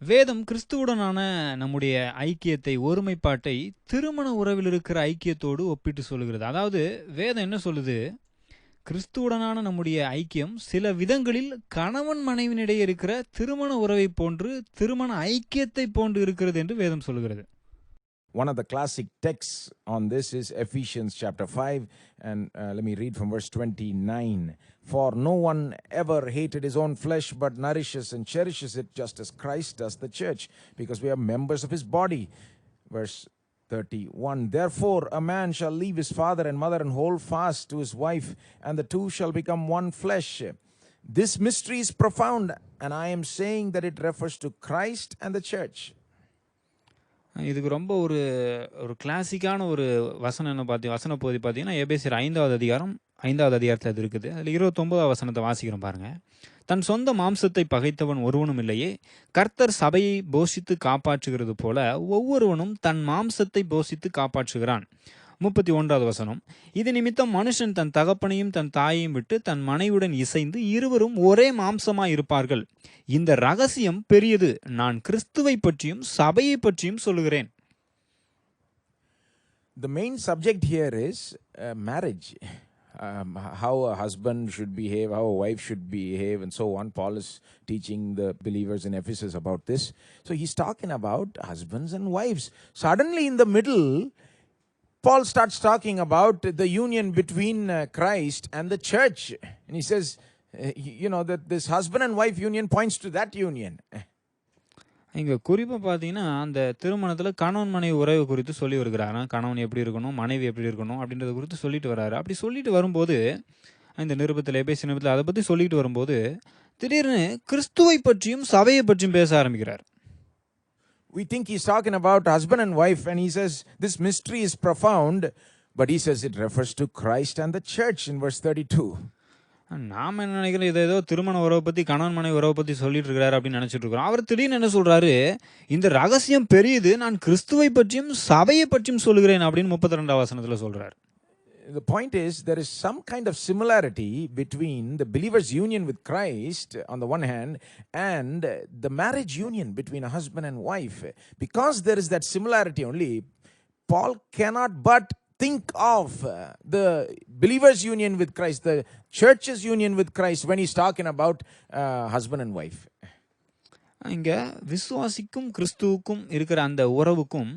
வேதம் கிறிஸ்துவுடனான நம்முடைய ஐக்கியத்தை, ஒருமைப்பாட்டை திருமண உறவில் இருக்கிற ஐக்கியத்தோடு ஒப்பிட்டு சொல்லுகிறது. அதாவது வேதம் என்ன சொல்லுது? கிறிஸ்துவுடனான நம்முடைய ஐக்கியம் சில விதங்களில் கணவன் மனைவினிடையே இருக்கிற திருமண உறவை போன்று, திருமண ஐக்கியத்தை போன்று இருக்கிறது என்று வேதம் சொல்லுகிறது. One of the classic texts on this is Ephesians chapter 5, and let me read from verse 29. For no one ever hated his own flesh, but nourishes and cherishes it, just as Christ does the church, because we are members of his body. Verse 31. Therefore a man shall leave his father and mother and hold fast to his wife, and the two shall become one flesh. This mystery is profound, and I am saying that it refers to Christ and the church. இதுக்கு ரொம்ப ஒரு கிளாசிக்கான ஒரு வசன பகுதி பார்த்தீங்கன்னா, எபேசியர் 5வது அதிகாரத்தில் அது இருக்குது. அதில் 29வது வசனத்தை வாசிக்கிறோம் பாருங்க. தன் சொந்த மாம்சத்தை பகைத்தவன் ஒருவனும் இல்லையே, கர்த்தர் சபையை போஷித்து காப்பாற்றுகிறது போல ஒவ்வொருவனும் தன் மாம்சத்தை போஷித்து காப்பாற்றுகிறான். 31வது வசனம். இது நிமித்தம் மனுஷன் தன் தகப்பனையும் தன் தாயையும் விட்டு தன் மனைவியுடன் இசைந்து இருவரும் ஒரே மாம்சமாய் இருப்பார்கள். இந்த ரகசியம் பெரியது. நான் கிறிஸ்துவை பற்றியும் சபையை பற்றியும் சொல்லுகிறேன். The main subject here is marriage. How a husband should behave, how a wife should behave, and so on. Paul is teaching the believers in Ephesus about this. So he's talking about husbands and wives. Suddenly in the middle, Paul starts talking about the union between Christ and the church. And he says, that this husband and wife union points to that union. இங்கே குறிப்பாக பார்த்தீங்கன்னா, அந்த திருமணத்தில் கணவன் மனைவி உறவு குறித்து சொல்லி வருகிறார். கணவன் எப்படி இருக்கணும், மனைவி எப்படி இருக்கணும் அப்படின்றத குறித்து சொல்லிட்டு வர்றாரு. அப்படி சொல்லிட்டு வரும்போது, இந்த நிருபத்தில் எபேசிய நிருபத்தில் அதை பற்றி சொல்லிட்டு வரும்போது, திடீர்னு கிறிஸ்துவை பற்றியும் சபையை பற்றியும் பேச ஆரம்பிக்கிறார். We think he's talking about husband and wife, and he says this mystery is profound, but he says it refers to Christ and the church in verse 32. நாம் என்ன நினைக்கிறோம், இதை ஏதோ திருமண உறவை பற்றி, கணவன் மனைவி உறவை பற்றி சொல்லிட்டு இருக்கிறாரு அப்படின்னு நினச்சிட்டு இருக்கிறோம். அவர் திடீர்னு என்ன சொல்கிறாரு? இந்த ரகசியம் பெரியது, நான் கிறிஸ்துவை பற்றியும் சபையை பற்றியும் சொல்லுகிறேன் அப்படின்னு 32வது வசனத்தில் சொல்கிறார். The point is, there is some kind of similarity between the believer's union with Christ on the one hand and the marriage union between a husband and wife. Because there is that similarity only, Paul cannot but think of the believer's union with Christ, the church's union with Christ when he's talking about husband and wife. இங்கே விசுவாசிக்கும் கிறிஸ்துவுக்கும் இருக்கிற அந்த உறவுக்கும்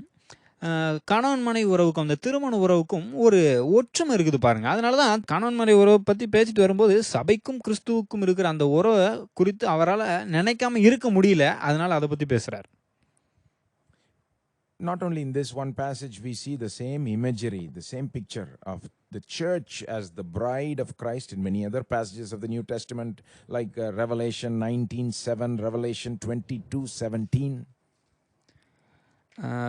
கணவன் மனைவி உறவுக்கும், அந்த திருமண உறவுக்கும் ஒரு ஒற்றுமை இருக்குது பாருங்க. அதனால தான் கணவன் மனைவி உறவை பற்றி பேசிட்டு வரும்போது சபைக்கும் கிறிஸ்துவுக்கும் இருக்கிற அந்த உறவை குறித்து அவரால் நினைக்காம இருக்க முடியல. அதனால அதை பற்றி பேசுகிறார். Not only in this one passage we see the same imagery, the same picture of the church as the bride of Christ in many other passages of the New Testament, like Revelation 19:7, Revelation 22:17.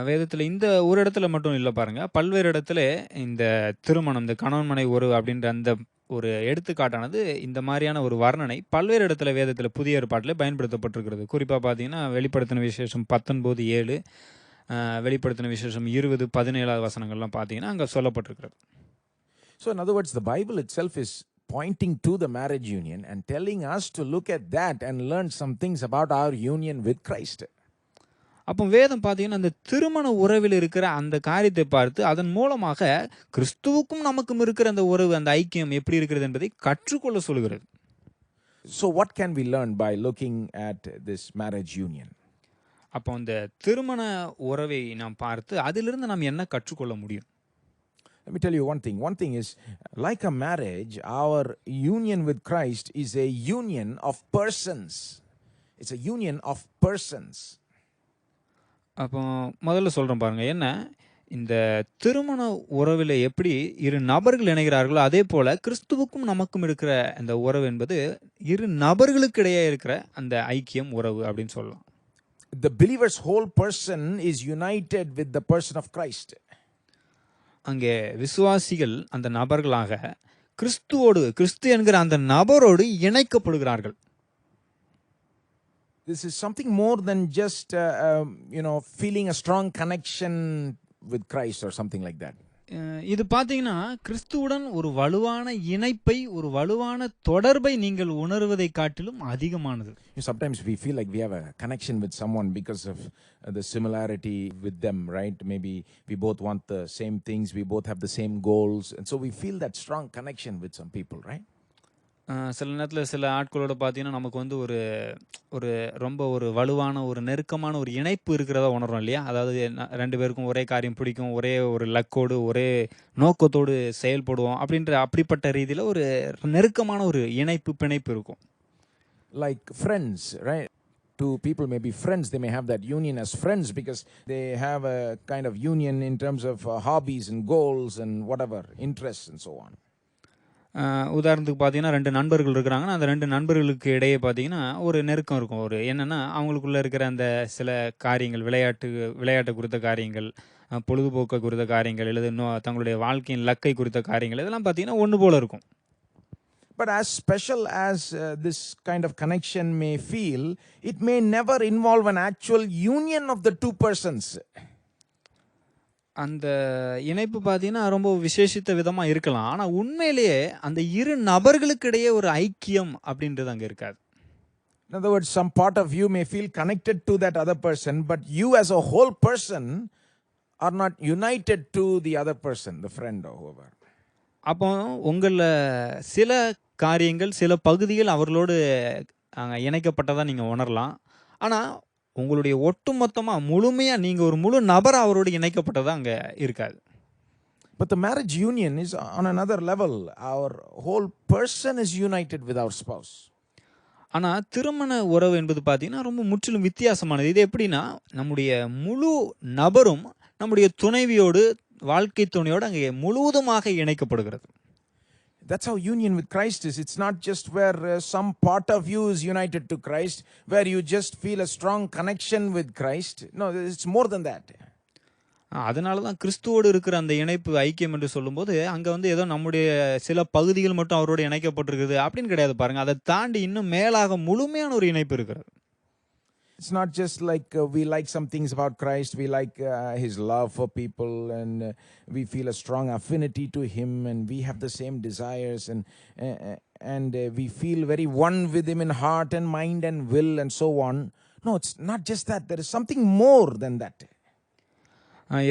வேதத்தில் இந்த ஒரு இடத்துல மட்டும் இல்லை பாருங்க, பல்வேறு இடத்துல இந்த திருமணம், இந்த கணவன் மனைவி உறவு அப்படின்ற அந்த ஒரு எடுத்துக்காட்டானது, இந்த மாதிரியான ஒரு வர்ணனை பல்வேறு இடத்துல வேதத்தில் புதிய ஏற்பாட்டில் பயன்படுத்தப்பட்டிருக்கிறது. குறிப்பாக பார்த்தீங்கன்னா, வெளிப்படுத்தின விசேஷம் 19:7, வெளிப்படுத்தின விசேஷம் 20:17 வசனங்கள்லாம் பார்த்தீங்கன்னா அங்கே சொல்லப்பட்டிருக்கிறது. So in other words, the Bible itself is pointing to the marriage union and telling us to look at that and learn some things about our union with Christ. அப்போ வேதம் பார்த்தீங்கன்னா, அந்த திருமண உறவில் இருக்கிற அந்த காரியத்தை பார்த்து அதன் மூலமாக கிறிஸ்துவுக்கும் நமக்கும் இருக்கிற அந்த உறவு, அந்த ஐக்கியம் எப்படி இருக்கிறது என்பதை கற்றுக்கொள்ள சொல்கிறது. So what can we learn by looking at this marriage union? அப்போ அந்த திருமண உறவை நாம் பார்த்து அதிலிருந்து நாம் என்ன கற்றுக்கொள்ள முடியும்? Let me tell you one thing. One thing is, like a marriage, our union with Christ is a union of persons. It's a union of persons. அப்போ முதல்ல சொல்கிறேன் பாருங்க, என்ன இந்த திருமண உறவில் எப்படி இரு நபர்கள் இணைகிறார்களோ அதே போல் கிறிஸ்துவுக்கும் நமக்கும் இருக்கிற அந்த உறவு என்பது இரு நபர்களுக்கு இடையே இருக்கிற அந்த ஐக்கியம், உறவு அப்படின்னு சொல்லலாம். The believer's whole person is united with the person of Christ. அங்கே விசுவாசிகள் அந்த நபர்களாக கிறிஸ்து என்கிற அந்த நபரோடு இணைக்கப்படுகிறார்கள். This is something more than just feeling a strong connection with Christ or something like that. இது பார்த்தீங்கன்னா, கிறிஸ்துவுடன் ஒரு வலுவான இணைப்பை, ஒரு வலுவான தொடர்பை நீங்கள் உணர்வதைக் காட்டிலும் அதிகமானது. Sometimes we feel like we have a connection with someone because of the similarity with them, right? Maybe we both want the same things, we both have the same goals, and so we feel that strong connection with some people, right? சில நேரத்தில சில ஆட்களோட பார்த்தீங்கன்னா, நமக்கு வந்து ஒரு ஒரு ரொம்ப ஒரு வலுவான, ஒரு நெருக்கமான ஒரு இணைப்பு இருக்கிறதா உணர்றோம் இல்லையா? அதாவது 2 பேருக்கும் ஒரே காரியம் பிடிக்கும், ஒரே ஒரு லக்கோடு, ஒரே நோக்கத்தோடு செயல்படுவோம் அப்படிப்பட்ட ரீதியில ஒரு நெருக்கமான ஒரு இணைப்பு, பிணைப்பு இருக்கும். Like friends, right? Two people may be friends, they may have that union as friends because they have a kind of union in terms of hobbies and goals and whatever, interests and so on. உதாரணத்துக்கு பார்த்தீங்கன்னா, 2 நண்பர்கள் இருக்கிறாங்கன்னா, அந்த 2 நண்பர்களுக்கு இடையே பார்த்தீங்கன்னா, ஒரு நெருக்கம் இருக்கும். என்னன்னா, அவங்களுக்குள்ள இருக்கிற அந்த சில காரியங்கள், விளையாட்டு குறித்த காரியங்கள், பொழுதுபோக்கு குறித்த காரியங்கள், அல்லது இன்னும் தங்களுடைய வாழ்க்கையின் லக்கை குறித்த காரியங்கள், இதெல்லாம் பார்த்தீங்கன்னா, ஒண்ணு போல இருக்கும். But as special as this kind of connection may feel, it may never involve an actual union of the two persons. அந்த இணைப்பு பார்த்தீங்கன்னா, ரொம்ப விசேஷித்த விதமா இருக்கலாம். ஆனா உண்மையிலேயே அந்த 2 நபர்களுக்கு இடையே ஒரு ஐக்கியம் அப்படின்றது அங்க இருக்காது. In other words, some part of you may feel connected to that other person, but you as a whole person are not united to the other person, the friend or whoever. அப்போ உங்கள்ல சில காரியங்கள், சில பகுதிகள் அவர்களோடு இணைக்கப்பட்டதா நீங்க உணரலாம். ஆனா உங்களுடைய ஒட்டுமொத்தமா முழுமையா நீங்க ஒரு முழு நபரா அவரோடு இணைக்கப்பட்டதா அங்க இருக்காது. But the marriage union is on another level. Our whole person is united with our spouse. ஆனா திருமண உறவு என்பது பார்த்தீங்கன்னா, ரொம்ப முற்றிலும் வித்தியாசமானது. இது எப்படின்னா, நம்முடைய முழு நபரும் நம்முடைய துணைவியோடு, வாழ்க்கை துணையோடு அங்கே முழுவதுமாக இணைக்கப்படுகிறது. That's how union with Christ is. It's not just where some part of you is united to Christ, where you just feel a strong connection with Christ. No, it's more than that. அதனால தான் கிறிஸ்துவோடு இருக்கிற அந்த இணைப்பு, ஐக்கியம் என்று சொல்லும்போது, அங்க வந்து ஏதோ நம்முடைய சில பகுதிகள் மட்டும் அவரோடு இணைக்கப்பட்டிருக்குது அப்படின்னு கிடையாது பாருங்க. அதை தாண்டி இன்னும் மேலாக முழுமையான ஒரு இணைப்பு இருக்கிறது. It's not just like we like some things about Christ, we like his love for people, and we feel a strong affinity to him, and we have the same desires, and we feel very one with him in heart and mind and will and so on. No, it's not just that. There is something more than that.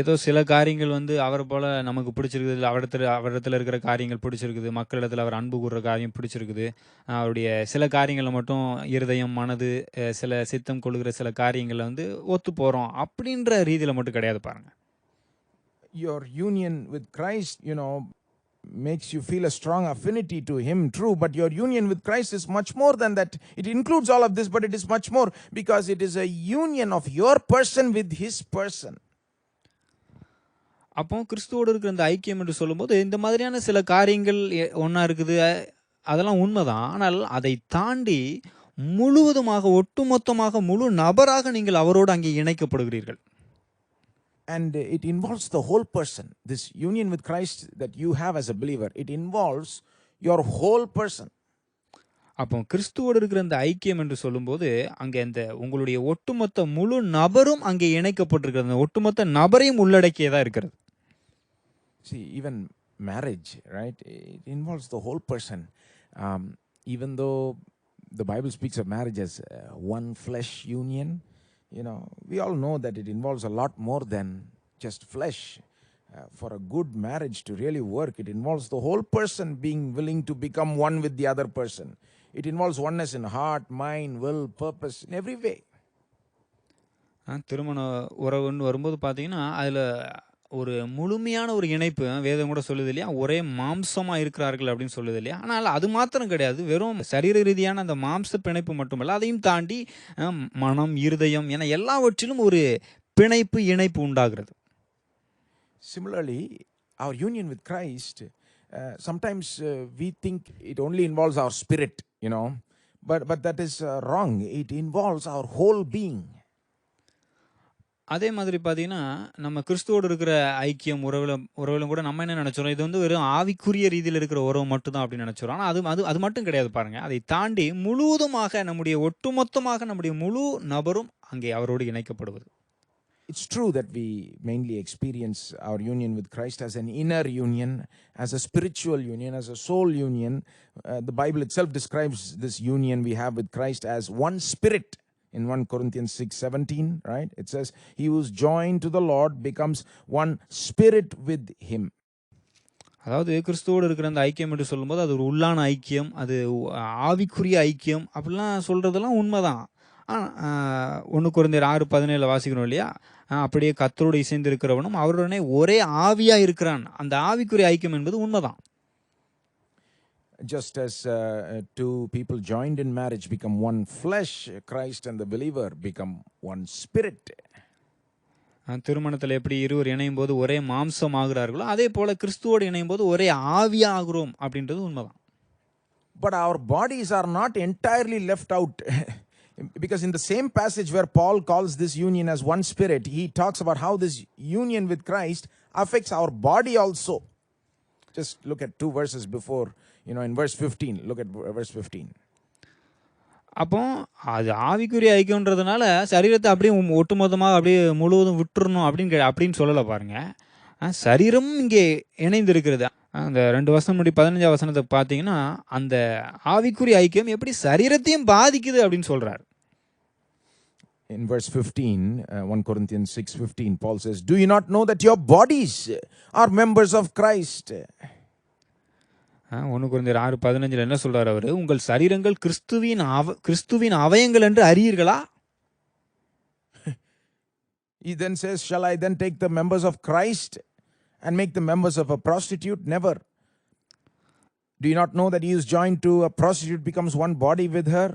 ஏதோ சில காரியங்கள் வந்து அவரை போல நமக்கு பிடிச்சிருக்குது, அவரிடத்துல இருக்கிற காரியங்கள் பிடிச்சிருக்குது, மக்களிடத்தில் அவர் அன்பு கூறுற காரியம் பிடிச்சிருக்குது, அவருடைய சில காரியங்களில் மட்டும் இருதயம், மனது, சில சித்தம் கொள்கிற சில காரியங்களில் வந்து ஒத்து போகிறோம் அப்படின்ற ரீதியில் மட்டும் கிடையாது பாருங்க. Your union with Christ, makes you feel a strong affinity to him, true, but your union with Christ is much more than that. It includes all of this, but it is much more because it is a union of your person with his person. அப்போ கிறிஸ்துவோடு இருக்கிற இந்த ஐக்கியம் என்று சொல்லும்போது, இந்த மாதிரியான சில காரியங்கள் ஒன்றா இருக்குது, அதெல்லாம் உண்மைதான். ஆனால் அதை தாண்டி முழுவதுமாக, ஒட்டுமொத்தமாக, முழு நபராக நீங்கள் அவரோடு அங்கே இணைக்கப்படுகிறீர்கள். And it involves the whole person. This union with Christ that you have as a believer, it involves your whole person. அப்போ கிறிஸ்துவோடு இருக்கிற இந்த ஐக்கியம் என்று சொல்லும்போது, அங்கே அந்த உங்களுடைய ஒட்டுமொத்த முழு நபரும் அங்கே இணைக்கப்பட்டிருக்கிறது. அந்த ஒட்டுமொத்த நபரையும் உள்ளடக்கியதா இருக்கிறது. See, even marriage, right? It involves the whole person. Even though the Bible speaks of marriage as one flesh union, we all know that it involves a lot more than just flesh. For a good marriage to really work, it involves the whole person being willing to become one with the other person. It involves oneness in heart, mind, will, purpose, in every way. திருமண உறவுன்னு வரும்போது பார்த்தீங்கன்னா, அதில் ஒரு முழுமையான ஒரு இணைப்பு, வேதம் கூட சொல்லுது இல்லையா, ஒரே மாம்சமாக இருக்கிறார்கள் அப்படின்னு சொல்லுது இல்லையா. ஆனால் அது மாத்திரம் கிடையாது, வெறும் சரீர ரீதியான அந்த மாம்ச பிணைப்பு மட்டுமல்ல, அதையும் தாண்டி மனம், இருதயம் என எல்லாவற்றிலும் ஒரு பிணைப்பு, இணைப்பு உண்டாகிறது. Similarly, our union with Christ, sometimes we think it only involves our spirit, but that is wrong. It involves our whole being. அதே மாதிரி பார்த்தீங்கன்னா, நம்ம கிறிஸ்துவோடு இருக்கிற ஐக்கியம் உறவிலும் கூட நம்ம என்ன நினைச்சோம், இது வந்து வெறும் ஆவிக்குரிய ரீதியில் இருக்கிற உறவு மட்டும் தான் அப்படின்னு நினைச்சோம். ஆனால் அது மட்டும் கிடையாது பாருங்க. அதை தாண்டி முழுவதுமாக ஒட்டுமொத்தமாக நம்முடைய முழு நபரும் அங்கே அவரோடு இணைக்கப்படுவது. It's true that we mainly experience our union with Christ as an inner union, as a spiritual union, as a soul union. The Bible itself describes this union we have with Christ as one spirit. In 1 Corinthians 6:17, right? It says, he who is joined to the Lord becomes one spirit with him. அதாவது கிறிஸ்துவோடு இருக்கிற அந்த ஐக்கியம் என்று சொல்லும்போது அது ஒரு உள்ளான ஐக்கியம், அது ஆவிக்குரிய ஐக்கியம் அப்படிலாம் சொல்கிறதெல்லாம் உண்மைதான். 1 கொரிந்தியர் 6:17 வாசிக்கிறோம் இல்லையா? அப்படியே கர்த்தரோடு இசைந்து இருக்கிறவனும் அவருடனே ஒரே ஆவியாக இருக்கிறான். அந்த ஆவிக்குரிய ஐக்கியம் என்பது உண்மைதான். Just as two people joined in marriage become one flesh, Christ and the believer become one spirit. திருமணத்தில் எப்படி இருவர் இணையும் போது ஒரே மாம்சம் ஆகிறார்களோ அதே போல கிறிஸ்துவோடு இணையும் போது ஒரே ஆவியா ஆகிறோம் அப்படின்றது உண்மைதான். But our bodies are not entirely left out. Because in the same passage where Paul calls this union as one spirit, he talks about how this union with Christ affects our body also. Just look at 2 verses before, in verse 15. Look at verse 15. அப்போ அது ஆவிக்குரிய ஐக்கியன்றதுனால சரீரத்தை அப்படியே ஒட்டுமொத்தமாக அப்படியே முழுவதும் விட்டுறணும் அப்படின்னு சொல்லலை பாருங்க. சரீரம் இங்கே இணைந்திருக்கிறது. அந்த 2 வசனம் முடி 15 வசனத்தை பார்த்தீங்கன்னா அந்த ஆவிக்குரிய ஐக்கியம் எப்படி சரீரத்தையும் பாதிக்குது அப்படின்னு சொல்றார். In verse 15, 1 Corinthians 6:15, Paul says, do you not know that your bodies are members of Christ? 1 கொரிந்தியர் 6:15 என்ன சொல்றார் அவரு? உங்கள் சரீரங்கள் கிறிஸ்துவின் அவயங்கள் என்று அறியீர்களா? He then says, shall I then take the members of Christ and make them members of a prostitute? Never. Do you not know that he who is joined to a prostitute becomes one body with her?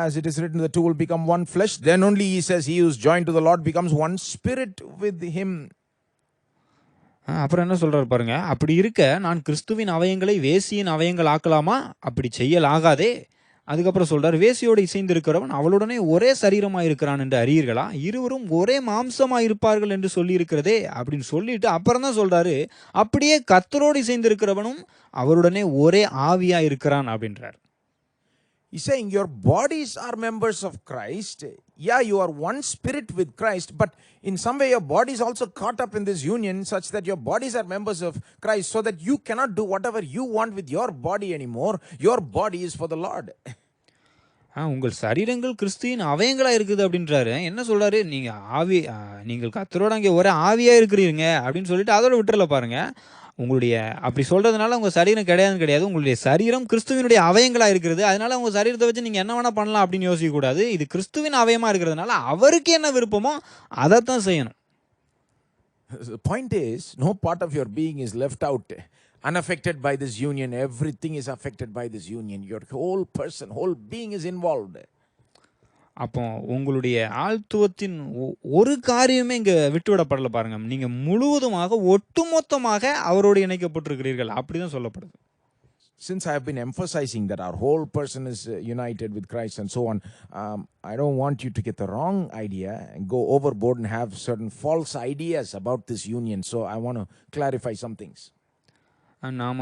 As it is written, the two will become one flesh. Then only he says, he who is joined to the Lord becomes one spirit with him. அப்புறம் என்ன சொல்றாரு பாருங்க, அப்படி இருக்க நான் கிறிஸ்துவின் அவயங்களை வேசியின் அவயங்கள் ஆக்கலாமா? அப்படி செய்யலாகாதே. அதுக்கப்புறம் சொல்றாரு, வேசியோடு இசைந்து இருக்கிறவன் அவளுடனே ஒரே சரீரமாக இருக்கிறான் என்று அறியீர்களா? இருவரும் ஒரே மாம்சமாக இருப்பார்கள் என்று சொல்லி இருக்கிறதே அப்படின்னு சொல்லிட்டு அப்புறம் தான் சொல்றாரு, அப்படியே கர்த்தரோடு இசைந்து இருக்கிறவனும் அவருடனே ஒரே ஆவியா இருக்கிறான் அப்படின்றார். He's saying your bodies are members of Christ. Yeah, you are one spirit with Christ, but in some way your body is also caught up in this union such that your bodies are members of Christ, so that you cannot do whatever you want with your body anymore. Your body is for the Lord. உங்கள் சரீரங்கள் கிறிஸ்துவின் அவயங்களா இருக்குது அப்படின்றாரு. என்ன சொல்றாரு, நீங்கள் கர்த்தரோட அங்கே ஒரே ஆவியா இருக்கிறீங்க அப்படின்னு சொல்லிட்டு அதோட விட்டுறல பாருங்க. உங்களுடைய அப்படி சொல்றதுனால உங்க சரீரம் கிடையாது. உங்களுடைய சரீரம் கிறிஸ்துவினுடைய அவயங்களா இருக்கிறது. அதனால உங்க சரீரத்தை வச்சு நீங்க என்ன வேணா பண்ணலாம் அப்படின்னு யோசிக்க கூடாது. இது கிறிஸ்துவின் அவயமா இருக்கிறதுனால அவருக்கு என்ன விருப்பமோ அதைத்தான் செய்யணும். The point is, no part of your being is left out, unaffected by this union. Everything is affected by this union. Your whole person, whole being is involved. அப்போ உங்களுடைய ஆழ்த்துவத்தின் ஒரு காரியமே இங்கே விட்டுவிடப்படலை பாருங்க. நீங்கள் முழுவதுமாக ஒட்டுமொத்தமாக அவரோடு இணைக்கப்பட்டிருக்கிறீர்கள் அப்படிதான் சொல்லப்படுது. Since I have been emphasizing that our whole person is united with Christ and so on, I don't want you to get the wrong idea and go overboard and have certain false ideas about this union. So I want to clarify some things. நாம்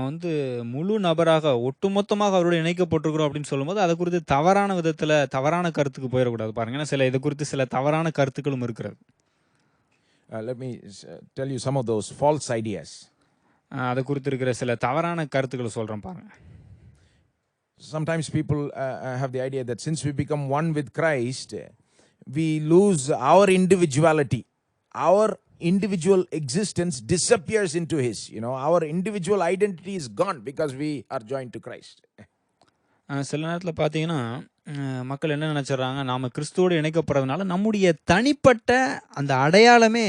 முழு நபராக ஒட்டுமொத்தமாக அவரோடு இணைக்கப்பட்டிருக்கிறோம் அப்படின்னு சொல்லும்போது அதை குறித்து தவறான விதத்தில் தவறான கருத்துக்கு போயிடக்கூடாது பாருங்க. ஏன்னா இதை குறித்து சில தவறான கருத்துக்களும் இருக்கிறது. Let me tell you some of those false ideas. அதை குறித்து இருக்கிற சில தவறான கருத்துக்களை சொல்கிறேன் பாருங்க. Sometimes people have the idea that since we become one with Christ, we lose our individuality. Our individual existence disappears into his. Our individual identity is gone because we are joined to Christ. சில நேரத்தில் பார்த்தீங்கன்னா மக்கள் என்ன நினைச்சிடறாங்க, நாம கிறிஸ்துவோடு இணைக்கப்படுறதுனால நம்முடைய தனிப்பட்ட அந்த அடையாளமே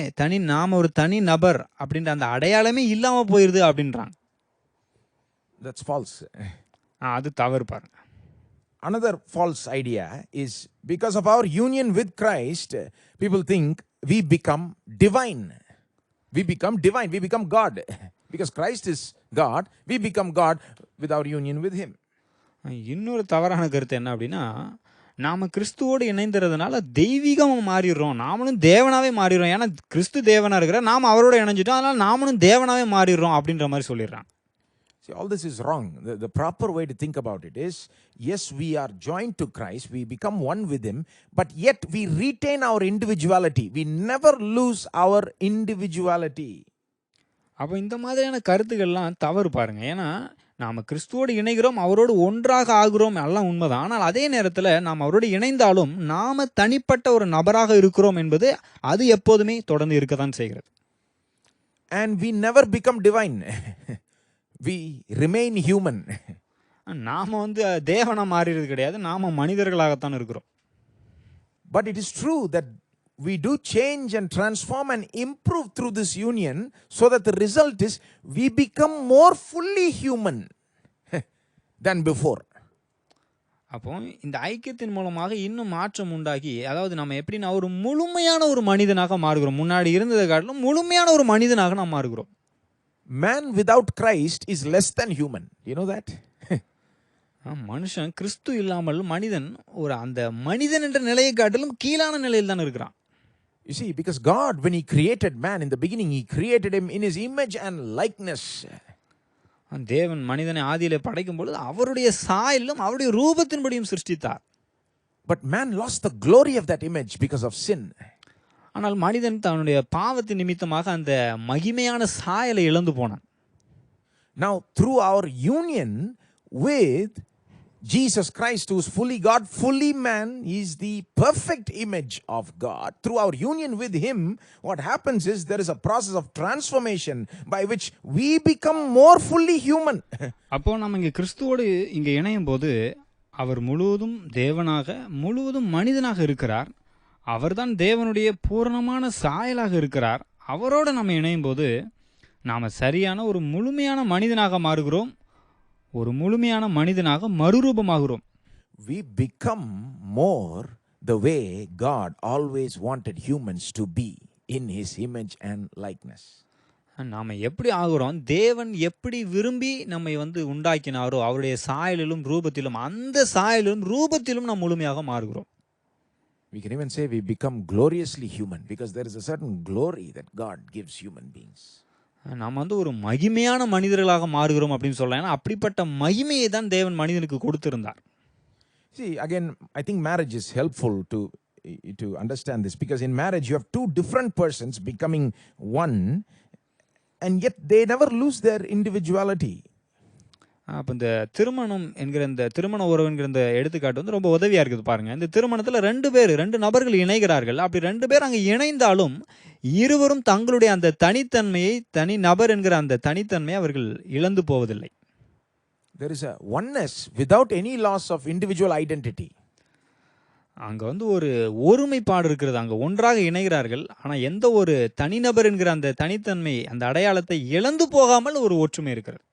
நாம ஒரு தனி நபர் அப்படின்ற அந்த அடையாளமே இல்லாம போயிருது அப்படின்றாங்க. That's false. அது தவறு பாருங்க. Another false idea is because of our union with Christ, people think we become divine. We become divine. We become God. Because Christ is God, we become God with our union with him. இன்னொரு தவறான கருத்து என்ன அப்படின்னா, நாம கிறிஸ்துவோடு இணைந்ததுனால தெய்வீகமாக மாறிடுறோம், நாமளும் தேவனாவே மாறிடுறோம். ஏன்னா கிறிஸ்து தேவனா இருக்கிற நாம அவரோட இணைஞ்சிட்டோம், அதனால நாமளும் தேவனாவே மாறிடுறோம் அப்படின்ற மாதிரி சொல்லிடுறாங்க. See, all this is wrong. The proper way to think about it is, yes, we are joined to Christ, we become one with Him, but yet we retain our individuality. We never lose our individuality. அப்போ இந்த மாதிரியான கருத்துக்கள்லாம் தவறு பாருங்க. ஏன்னா, நாம கிறிஸ்துவோடு இணைகிறோம், அவரோடு ஒன்றாக ஆகிறோம் எல்லாம் உண்மைதான். ஆனால் அதே நேரத்தில் நாம் அவரோடு இணைந்தாலும் நாம தனிப்பட்ட ஒரு நபராக இருக்கிறோம் என்பது அது எப்போதுமே தொடர்ந்து இருக்க தான் செய்கிறது. And we never become divine. We remain human. நாம தேவனா மாறிறது கிடையாது, நாம மனிதர்களாகத்தான் இருக்கிறோம். But it is true that we do change and transform and improve through this union, so that the result is we become more fully human than before. அப்போ இந்த ஐக்கியத்தின் மூலமாக இன்னும் மாற்றம் உண்டாகி, அதாவது நம்ம எப்படின்னா ஒரு முழுமையான ஒரு மனிதனாக மாறுகிறோம். முன்னாடி இருந்ததை காட்டிலும் முழுமையான ஒரு மனிதனாக நாம் மாறுகிறோம். Man without Christ is less than human. You know that? மனுஷன் கிறிஸ்து இல்லாமல் மனிதன் ஒரு அந்த மனிதன் என்ற நிலையை காட்டிலும் கீழான நிலையில் தான் இருக்கிறான். You see, because God, when He created man in the beginning, He created him in His image and likeness. தேவன் மனிதனை ஆதியிலே படைக்கும் பொழுது அவருடைய சாயலும் அவருடைய ரூபத்தின்படியும் சிருஷ்டித்தார். But man lost the glory of that image because of sin. ஆனால் மனிதன் தன்னுடைய பாவத்தின் நிமித்தமாக அந்த மகிமையான சாயலை இழந்து போனான். Now, through our union with Jesus Christ, who is fully God, fully man, He is the perfect image of God. Through our union with Him, what happens is there is a process of transformation by which we become more fully human. அப்போ நம்ம இங்கே கிறிஸ்துவோடு இங்கே இணையும் போது அவர் முழுவதும் தேவனாக முழுவதும் மனிதனாக இருக்கிறார். அவர்தான் தேவனுடைய பூரணமான சாயலாக இருக்கிறார். அவரோடு நம்ம இணையும் போது நாம் சரியான ஒரு முழுமையான மனிதனாக மாறுகிறோம், ஒரு முழுமையான மனிதனாக மறுரூபமாகிறோம். We become more the way God always wanted humans to be, in His image and likeness. நாம் எப்படி ஆகிறோம், தேவன் எப்படி விரும்பி நம்மை உண்டாக்கினாரோ அவருடைய சாயலிலும் ரூபத்திலும், அந்த சாயலிலும் ரூபத்திலும் நாம் முழுமையாக மாறுகிறோம். We can even say we become gloriously human, because there is a certain glory that God gives human beings. நாம் ஒரு மகிமையான மனிதர்களாக மாறுகிறோம் அப்படின்னு சொல்லலாம். ஏன்னா அப்படிப்பட்ட மகிமையை தான் தேவன் மனிதனுக்கு கொடுத்திருந்தார். See, again, I think marriage is helpful to understand this, because in marriage you have two different persons becoming one, and yet they never lose their individuality. அப்போ இந்த திருமணம் என்கிற இந்த திருமண உறவு என்கிற இந்த எடுத்துக்காட்டு ரொம்ப உதவியாக இருக்குது பாருங்கள். இந்த திருமணத்தில் ரெண்டு நபர்கள் இணைகிறார்கள். அப்படி ரெண்டு பேர் அங்கே இணைந்தாலும் இருவரும் தங்களுடைய அந்த தனித்தன்மையை, தனி நபர் என்கிற அந்த தனித்தன்மையை அவர்கள் இழந்து போவதில்லை. There is a oneness without any loss of individual identity. அங்கே ஒரு ஒருமைப்பாடு இருக்கிறது. அங்கே ஒன்றாக இணைகிறார்கள். ஆனால் எந்த ஒரு தனிநபர் என்கிற அந்த தனித்தன்மை, அந்த அடையாளத்தை இழந்து போகாமல் ஒரு ஒற்றுமை இருக்கிறது.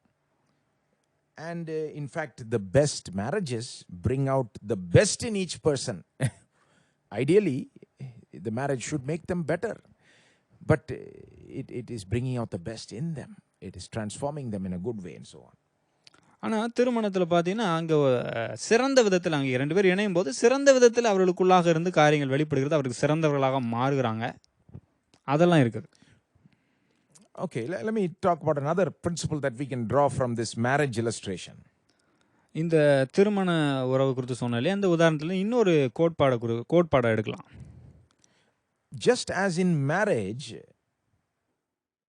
And in fact, the best marriages bring out the best in each person. Ideally, the marriage should make them better, but it is bringing out the best in them. It is transforming them in a good way and so on. ஆனால் திருமணத்தில் பார்த்தீங்கன்னா அங்கே சிறந்த விதத்தில் அங்கே ரெண்டு பேர் இணையும் போது சிறந்த விதத்தில் அவர்களுக்குள்ளாக இருந்து காரியங்கள் வெளிப்படுகிறது. அவருக்கு சிறந்தவர்களாக மாறுகிறாங்க. அதெல்லாம் இருக்குது. Okay, let me talk about another principle that we can draw from this marriage illustration. இந்த திருமண உறவு குறித்து சொன்னாலே அந்த உதாரணத்தில் இன்னொரு கோட்பாடை எடுக்கலாம். Just as in marriage,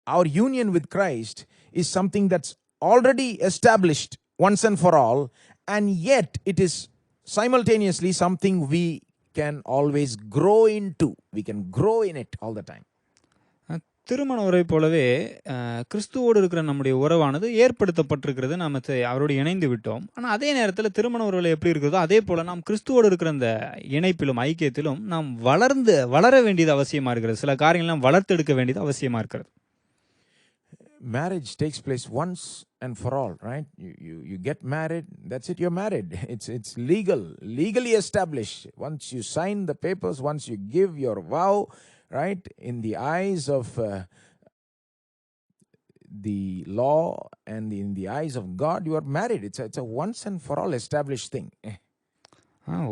our union with Christ is something that's already established once and for all, and yet it is simultaneously something we can always grow into. We can grow in it all the time. திருமண உறவை போலவே கிறிஸ்துவோடு இருக்கிற நம்முடைய உறவானது ஏற்படுத்தப்பட்டிருக்கிறது. நாம் அவரோடு இணைந்து விட்டோம். ஆனால் அதே நேரத்தில் திருமண உறவில் எப்படி இருக்கிறதோ அதே போல் நாம் கிறிஸ்துவோடு இருக்கிற அந்த இணைப்பிலும் ஐக்கியத்திலும் நாம் வளர வேண்டியது அவசியமாக இருக்கிறது. சில காரியங்கள்லாம் வளர்த்தெடுக்க வேண்டியது அவசியமாக இருக்கிறது. Marriage takes place once and for all, right? You get married, that's it, you're married. It's legally established. Once you sign the papers, once you give your vow, right, in the eyes of the law and in the eyes of God, you are married. It's a once and for all established thing.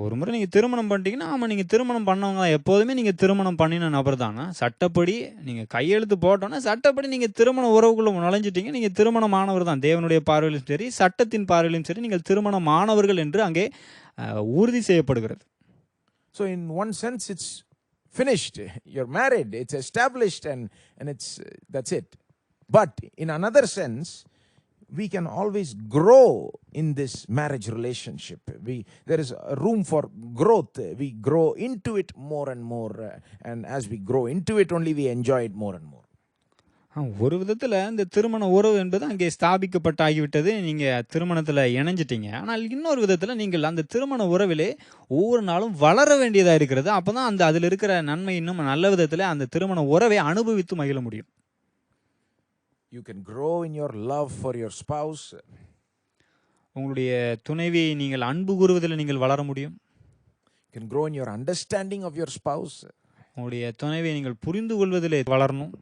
ஒரு முறை நீங்க திருமணம் பண்ணிட்டீங்கன்னா, ஆமா நீங்க திருமணம் பண்ணவங்க தான். எப்போதுமே நீங்க திருமணம் பண்ணின நபர் தானா, சட்டப்படி நீங்க கையெழுத்து போட்டோனே, சட்டப்படி நீங்க திருமண உறவுக்குள்ள நுழைஞ்சிட்டீங்க. நீங்க திருமணமானவர் தான். தேவனுடைய பார்வையிலும் சரி, சட்டத்தின் பார்வையிலும் சரி, நீங்கள் திருமணமானவர்கள் என்று அங்கே அ உறுதி செய்யப்படுகிறது. So in one sense, it's finished. You're married. It's established, and it's that's it. But in another sense, we can always grow in this marriage relationship. There is a room for growth. We grow into it more and more, and as we grow into it, only we enjoy it more and more. ஒரு விதத்துல இந்த திருமண உறவு என்பது அங்கே ஸ்தாபிக்கப்பட்டாகிவிட்டது. நீங்க திருமணத்துல இணைஞ்சிட்டீங்க. ஆனால் இன்னொரு விதத்துல நீங்கள் அந்த திருமண உறவிலே ஒவ்வொரு நாளும் வளர வேண்டியதா இருக்கிறது. அப்பதான் அந்த அதில இருக்கிற நன்மை இன்னும் நல்ல விதத்துல அந்த திருமண உறவை அனுபவித்து மகிழ முடியும். You can grow in your love for your spouse. உங்களுடைய துணைவியை நீங்கள் அன்பு கூறுவதில் நீங்கள் வளர முடியும். You can grow in your understanding of your spouse. உங்களுடைய துணைவியை நீங்கள் புரிந்து கொள்வதிலே வளரணும்.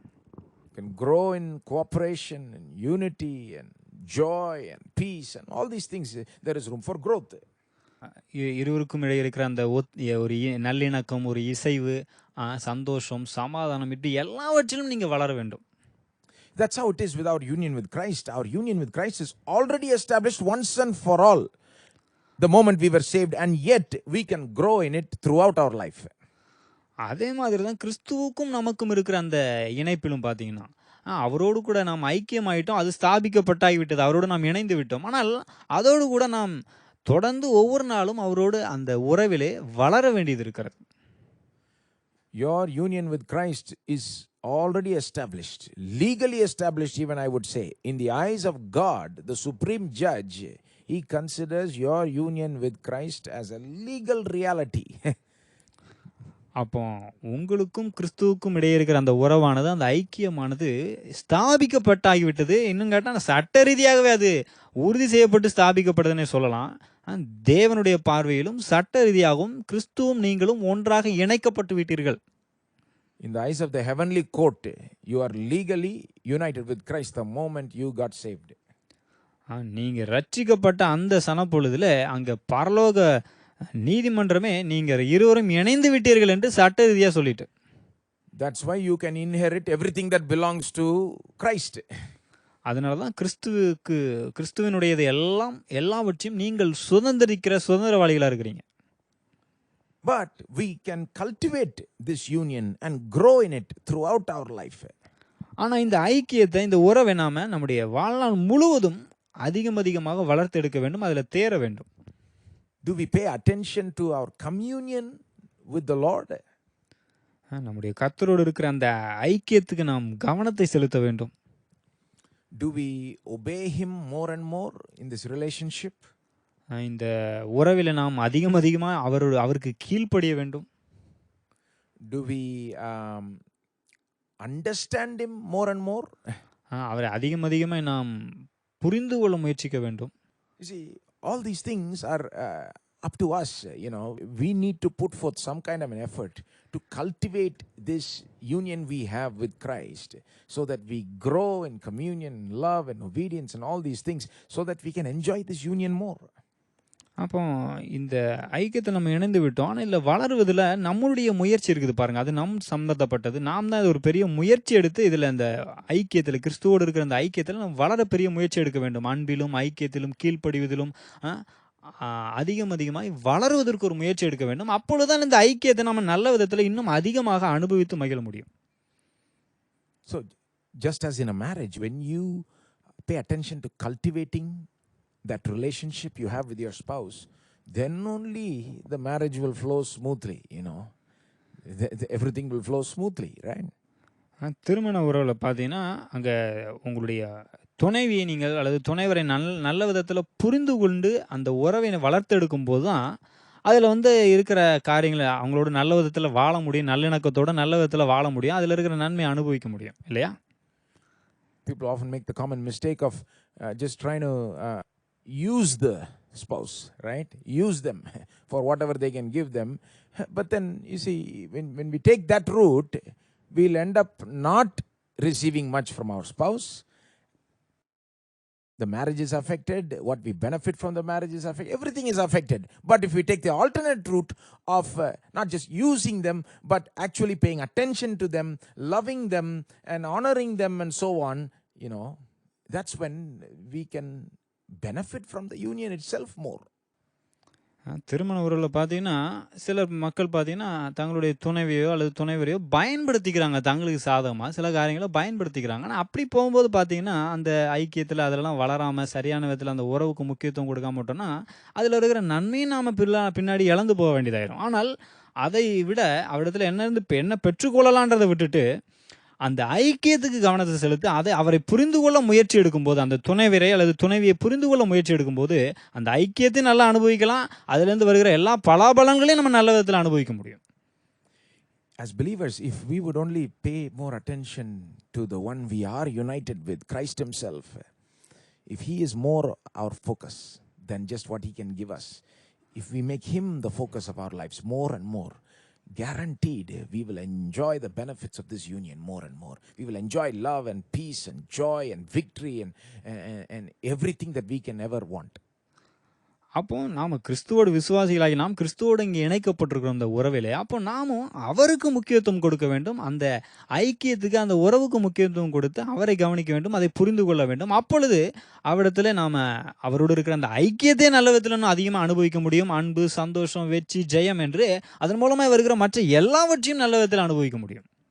You can grow in cooperation and unity and joy and peace and all these things. There is room for growth. இருவருக்கும் இடையே இருக்கிற அந்த ஒரு நல்லிணக்கம், ஒரு இசைவு, சந்தோஷம், சமாதானம் இப்படி எல்லாவற்றிலும் நீங்க வளர வேண்டும். That's how it is with our union with Christ. Our union with Christ is already established once and for all the moment we were saved, and yet we can grow in it throughout our life. அதே மாதிரி தான் கிறிஸ்துவுக்கும் நமக்கும் இருக்கிற அந்த இணைப்பிலும் பார்த்தீங்கன்னா, அவரோடு கூட நாம் ஐக்கியமாயிட்டோம். அது ஸ்தாபிக்கப்பட்டாகிவிட்டது. அவரோடு நாம் இணைந்து விட்டோம். ஆனால் அதோடு கூட நாம் தொடர்ந்து ஒவ்வொரு நாளும் அவரோடு அந்த உறவிலே வளர வேண்டியது இருக்கிறது. Your union with Christ is already established, legally established, even I would say. In the eyes of God, the supreme judge, he considers your union with Christ as a legal reality. அப்போ உங்களுக்கும் கிறிஸ்துவுக்கும் இடையே இருக்கிற அந்த உறவானது, அந்த ஐக்கியமானது ஸ்தாபிக்கப்பட்டாகிவிட்டது. இன்னும் கேட்டால் சட்ட ரீதியாகவே அது உறுதி செய்யப்பட்டு ஸ்தாபிக்கப்படுதுன்னே சொல்லலாம். தேவனுடைய பார்வையிலும் சட்ட ரீதியாகவும் கிறிஸ்துவும் நீங்களும் ஒன்றாக இணைக்கப்பட்டு விட்டீர்கள். In the eyes of the heavenly court, you are legally united with Christ the moment you got saved. நீங்க ரட்சிக்கப்பட்ட அந்த சனப்பொழுதுல அங்க பரலோக நீதிமன்றமே நீங்க இருவரும் இணைந்து விட்டீர்கள் என்று சட்ட ரீதியா சொல்லிட்டு. That's why you can inherit everything that belongs to Christ. அதனால தான் கிறிஸ்துவினுடையது எல்லாவற்றையும் நீங்கள் சுதந்திரிக்கிற சுதந்திரவாளிகளா இருக்கிறீங்க. But we can cultivate this union and grow in it throughout our life. ஆனா இந்த ஐக்கியத்தை, இந்த உறவை நாம நம்முடைய வாழ்நாள் முழுவதும் அதிகமாக வளர்த்தெடுக்க வேண்டும். அதுல தேர வேண்டும். Do we pay attention to our communion with the Lord? நம்முடைய கர்த்தரோடு இருக்கிற அந்த ஐக்கியத்துக்கு நாம் கவனத்தை செலுத்த வேண்டும். Do we obey him more and more in this relationship? இந்த உறவில் நாம் அதிகமா அவருக்கு கீழ்ப்படிய வேண்டும். Do we understand him more and more? அவரை அதிகமா நாம் புரிந்து கொள்ள முயற்சிக்க வேண்டும். You see, all these things are up to us. We need to put forth some kind of an effort to cultivate this union we have with Christ, so that we grow in communion, love and obedience and all these things, so that we can enjoy this union more. அப்போ இந்த ஐக்கியத்தை நம்ம இணைந்து விட்டோம். ஆனால் இதில் வளருவதில் நம்மளுடைய முயற்சி இருக்குது பாருங்க. அது நம் சம்மந்தப்பட்டது. நாம் தான் ஒரு பெரிய முயற்சி எடுத்து இதில் இந்த ஐக்கியத்தில், கிறிஸ்துவோடு இருக்கிற அந்த ஐக்கியத்தில் நம்ம வளர பெரிய முயற்சி எடுக்க வேண்டும். அன்பிலும் ஐக்கியத்திலும் கீழ்ப்படிவதிலும் அதிகமாய் வளருவதற்கு ஒரு முயற்சி எடுக்க வேண்டும். அப்பொழுதுதான் இந்த ஐக்கியத்தை நம்ம நல்ல விதத்தில் இன்னும் அதிகமாக அனுபவித்து மகிழ முடியும். So just as in a marriage, when you pay attention to cultivating that relationship you have with your spouse, then only the marriage will flow smoothly. Everything will flow smoothly, right? திருமண உறவில் பார்த்தீங்கன்னா, அங்கே உங்களுடைய துணைவியை நீங்கள் அல்லது துணைவரை நல்ல விதத்தில் புரிந்து கொண்டு அந்த உறவை வளர்த்தெடுக்கும் போது தான் அதில் இருக்கிற காரியங்களை அவங்களோட நல்ல விதத்தில் வாழ முடியும். நல்லிணக்கத்தோட நல்ல விதத்தில் வாழ முடியும். அதில் இருக்கிற நன்மையை அனுபவிக்க முடியும் இல்லையா? People often make the common mistake of just trying to use the spouse, right? Use them for whatever they can give them. But then, you see, when we take that route, we'll end up not receiving much from our spouse, The marriage is affected. What we benefit from the marriage is affected. Everything is affected. But if we take the alternate route of not just using them, but actually paying attention to them, loving them, and honoring them, and so on, that's when we can benefit from the union itself more. திருமண உறவில் பார்த்தீங்கன்னா சில மக்கள் பார்த்தீங்கன்னா தங்களுடைய துணைவியோ அல்லது துணைவரையோ பயன்படுத்திக்கிறாங்க, தங்களுக்கு சாதகமாக சில காரியங்களை பயன்படுத்திக்கிறாங்க. ஆனால் அப்படி போகும்போது பார்த்தீங்கன்னா அந்த ஐக்கியத்தில் அதெல்லாம் வளராமல் சரியான விதத்தில் அந்த உறவுக்கு முக்கியத்துவம் கொடுக்காம விட்டோம்னா அதில் இருக்கிற நன்மையும் நாம் பின்னாடி இழந்து போக வேண்டியதாயிரும். ஆனால் அதை விட அவரிடத்துல என்ன பெற்றுக்கொள்ளலான்றதை விட்டுட்டு அந்த ஐக்கியத்துக்கு கவனத்தை செலுத்தி அவரை புரிந்து கொள்ள முயற்சி எடுக்கும்போது, அந்த துணைவரை அல்லது துணைவியை புரிந்து கொள்ள முயற்சி எடுக்கும்போது அந்த ஐக்கியத்தையும் நல்லா அனுபவிக்கலாம், அதுலேருந்து வருகிற எல்லா பலாபலங்களையும் நம்ம நல்ல விதத்தில் அனுபவிக்க முடியும். As believers, if we would only pay more attention to the one we are united with, Christ himself, if he is more our focus than just what he can give us, if we make him the focus of our lives more and more, guaranteed we will enjoy the benefits of this union more and more. We will enjoy love and peace and joy and victory and everything that we can ever want. அப்போ நாம் கிறிஸ்துவோடு விசுவாசிகளாகி நாம் கிறிஸ்துவோடு இங்கே இணைக்கப்பட்டிருக்கிறோம் இந்த உறவிலே. அப்போ நாமும் அவருக்கு முக்கியத்துவம் கொடுக்க வேண்டும், அந்த ஐக்கியத்துக்கு அந்த உறவுக்கு முக்கியத்துவம் கொடுத்து அவரை கவனிக்க வேண்டும், அதை புரிந்து கொள்ள வேண்டும். அப்பொழுது அவரிடத்துல நாம் அவரோடு இருக்கிற அந்த ஐக்கியத்தை நல்ல விதத்தில் இன்னும் அதிகமாக அனுபவிக்க முடியும். அன்பு, சந்தோஷம், வெற்றி, ஜெயம் என்று அதன் மூலமாக வருகிற மற்ற எல்லாவற்றையும் நல்ல விதத்தில் அனுபவிக்க முடியும்.